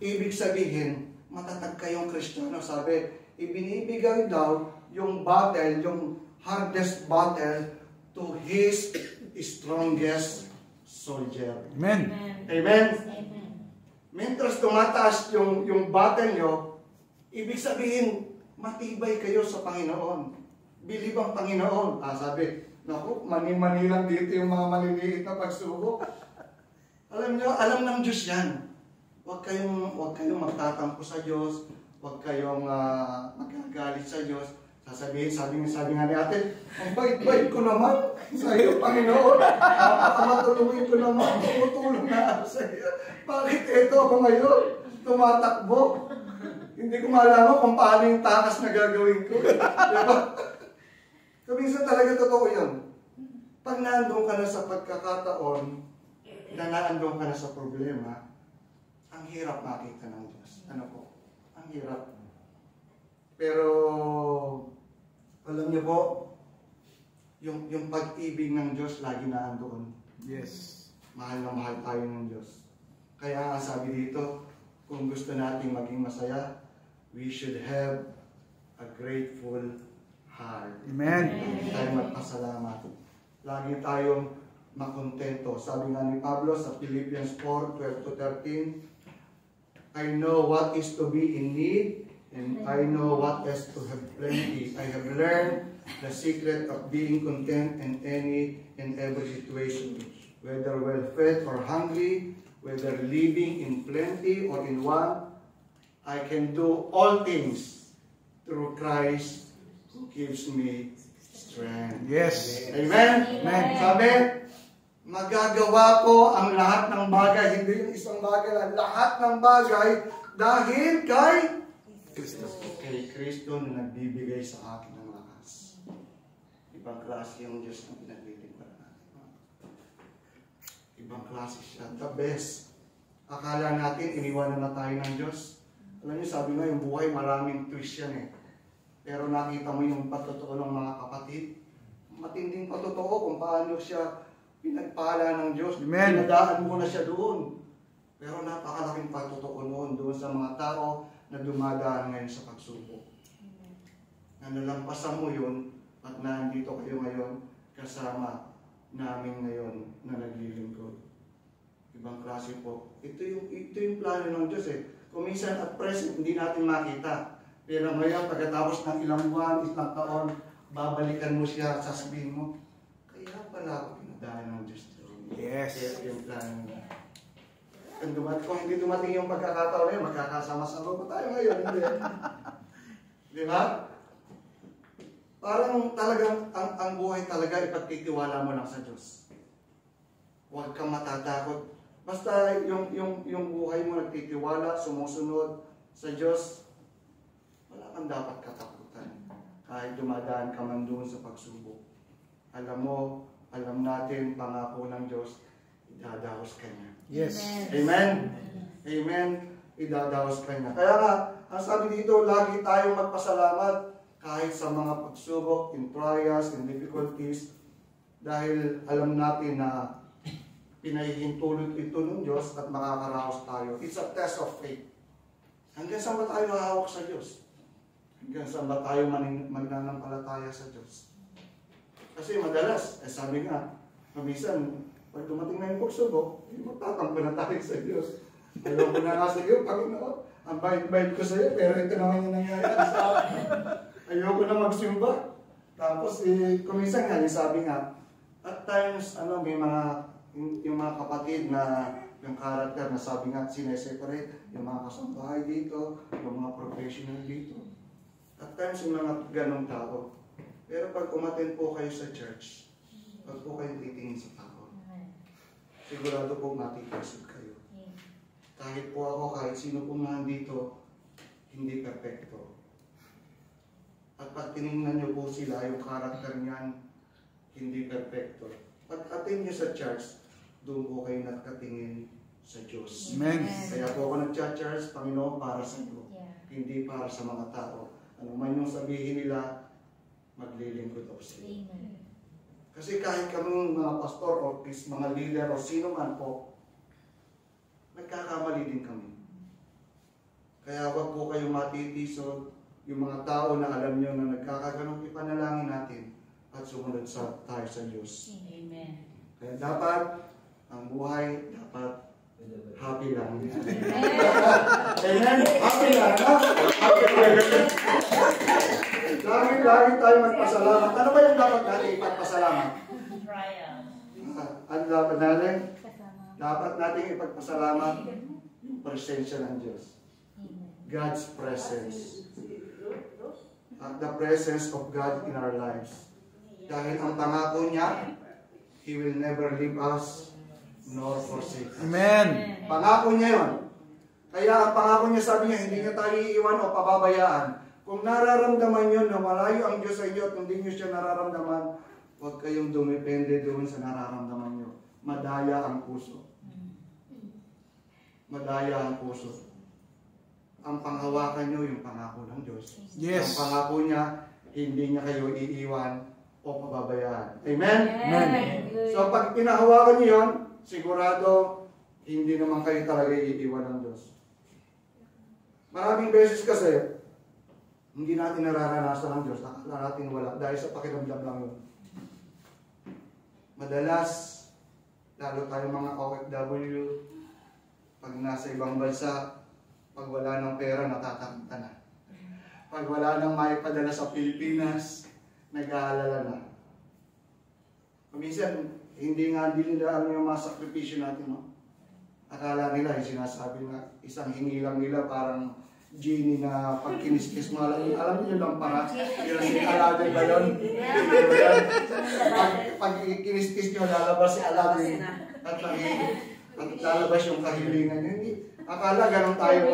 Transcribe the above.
ibig sabihin, matatag kayong Kristiyano. Sabi, ibinibigay daw yung battle, yung hardest battle to his strongest soldier. Amen. Amen. Mentras tumataas yung battle nyo, ibig sabihin, matibay kayo sa Panginoon. Bilib ang Panginoon. Sabi, naku, mani-mani lang dito yung mga maliliit na pagsubok. Alam nyo, alam ng Diyos yan. Huwag kayong magtatampo sa Diyos. Huwag kayong magagalit sa Diyos. Sasabihin, sabi nga ni ate, ang bait-bait ko naman sa iyo, Panginoon. Matulungin ko naman. Tumutulong na ako sa iyo. Bakit ito ako ngayon? Tumatakbo. Hindi ko malaman kung paano yung takas na gagawin ko. Diba? Minsan talaga totoo yun. Pag naandun ka na sa pagkakataon, na naandun ka na sa problema, ang hirap makita ng Diyos. Ano po? Ang hirap. Pero, alam niyo po, yung pag-ibig ng Diyos lagi naandoon. Yes. Mahal na mahal tayo ng Diyos. Kaya sabi dito, kung gusto nating maging masaya, we should have a grateful heart. Amen. Lagi tayong magpasalamat. Lagi tayong makontento. Sabi nga ni Pablo sa Philippians 4:12-13, I know what is to be in need, and I know what is to have plenty. I have learned the secret of being content in any and every situation, whether well-fed or hungry, whether living in plenty or in want. I can do all things through Christ who gives me strength. Yes. Amen? Amen. Sabi, magagawa ko ang lahat ng bagay, hindi yung isang bagay lang, lahat ng bagay dahil kay Kristo. Kay Kristo na nagbibigay sa akin ng lakas. Ibang klase yung Diyos na pinaglilingkuran natin. Ibang klase siya. The best. Akala natin, iniwanan na tayo ng Diyos. Alam niyo, sabi nga, yung buhay, maraming twist yan eh. Pero nakita mo yung patotoo ng mga kapatid. Matinding patotoo kung paano siya pinagpala ng Diyos. Amen. Pinadaan mo na siya doon. Pero napakalaking patotoo noon doon sa mga tao na dumadaan ngayon sa pagsubok. Na nalampasan mo yun at nandito kayo ngayon kasama namin ngayon na naglilingkod. Ibang klase po. Ito yung plano ng Diyos eh. Kung minsan at present hindi natin makita. Pero ngayon pagkatapos ng ilang buwan, isang taon, babalikan mo siya, sasabihin mo, kaya pala ako pinadaan ng Diyos. Yes. Kaya yung plano niya. Kung hindi dumating yung pagkakataon na magkakasama-sama pa tayo ngayon. Hindi. Di ba? Parang talagang ang buhay talaga ipagtitiwala mo lang sa Diyos. Huwag kang matatakot. Basta yung buhay mo nagtitiwala, sumusunod sa Diyos, wala kang dapat katakutan. Kahit dumadaan ka man doon sa pagsubok. Alam natin, pangako ng Diyos, idadaos ka niya. Yes. Amen? Amen? Idadaos ka niya. Kaya nga, ang sabi dito, lagi tayong magpasalamat kahit sa mga pagsubok, in trials, in difficulties, dahil alam natin na pinahihintulot ito ng Diyos at makakaraos tayo. It's a test of faith. Hanggang saan ba tayo hahawak sa Diyos? Hanggang saan ba tayo magnanampalataya sa Diyos? Kasi madalas, sabi nga, minsan, pag dumating na yung pagsubok, magtatampo na tayo sa Diyos. Ayoko na nga sa iyo, Panginoon. Ang bait-bait ko sa iyo, pero ito naman yung nangyayari sa akin. Ayoko na magsimba. Tapos, kuminsan nga, sabi nga, at times, may yung mga kapatid na yung character na sabi nga, sineseparate, yung mga kasambahay dito, yung mga professional dito. At times, yung mga ganong tao. Pero pag umattend po kayo sa church, pag po kayo titingin sa tao, sigurado po matitesod kayo. Kahit po ako, kahit sino po nandito, hindi perfecto. At pag tinignan nyo po sila, yung karakter niyan, hindi perfecto. Pag atin nyo sa church, doon po kayo nakatingin sa Diyos. Amen. Kaya po ako nag-church, Panginoon, para sa iyo. Hindi para sa mga tao. Ano man yung sabihin nila, maglilingkod ako sa iyo. Kasi kahit kami mga pastor o mga leader o sino man po, nagkakamali din kami. Kaya wag po kayong matitisod. Yung mga tao na alam nyo na nagkakaganong, ipanalangin natin at sumunod tayo sa Diyos. Amen. Kaya dapat, ang buhay, dapat happy lang. Amen? Happy lang, ha? Happy lang. Lagi tayo magpasalamat. Ano ba yung dapat natin ipagpasalamat? Trial. Ano dapat natin? Dapat natin ipagpasalamat presensya ng Diyos. God's presence. The presence of God in our lives. Dahil ang pangako niya, He will never leave us nor forsake us. Amen. Pangako niya yun. Kaya ang pangako niya, sabi niya, hindi niya tayo iiwan o pababayaan. Kung nararamdaman niyo na malayo ang Diyos sa inyo at hindi niyo siya nararamdaman, huwag kayong dumepende doon sa nararamdaman niyo. Madaya ang puso. Madaya ang puso. Ang panghawakan niyo yung pangako ng Diyos. Yes. Ang pangako niya, hindi niya kayo iiwan o pababayaan. Amen? Amen. So pag pinahawakan niyo yun, sigurado, hindi naman kayo talaga iiwan ng Diyos. Maraming beses kasi, hindi natin nararanasan ng Diyos, nakakala natin wala, dahil sa pakiramdam lang yun. Madalas, lalo tayo mga OFW, pag nasa ibang bansa, pag wala ng pera, natatakot ka na. Pag wala nang maipadala sa Pilipinas, nag-aalala na. Minsan, hindi nila alam yung mga sakripisyo natin, no? Akala nila, yung sinasabi na isang hingi lang nila, parang genie na pag kiniskis mo, alam niyo lang para, yung si Aladdin ba yun? Pag kiniskis nyo, lalabas si Aladdin at lalabas yung kahilingan. Hindi. Akala ganun tayo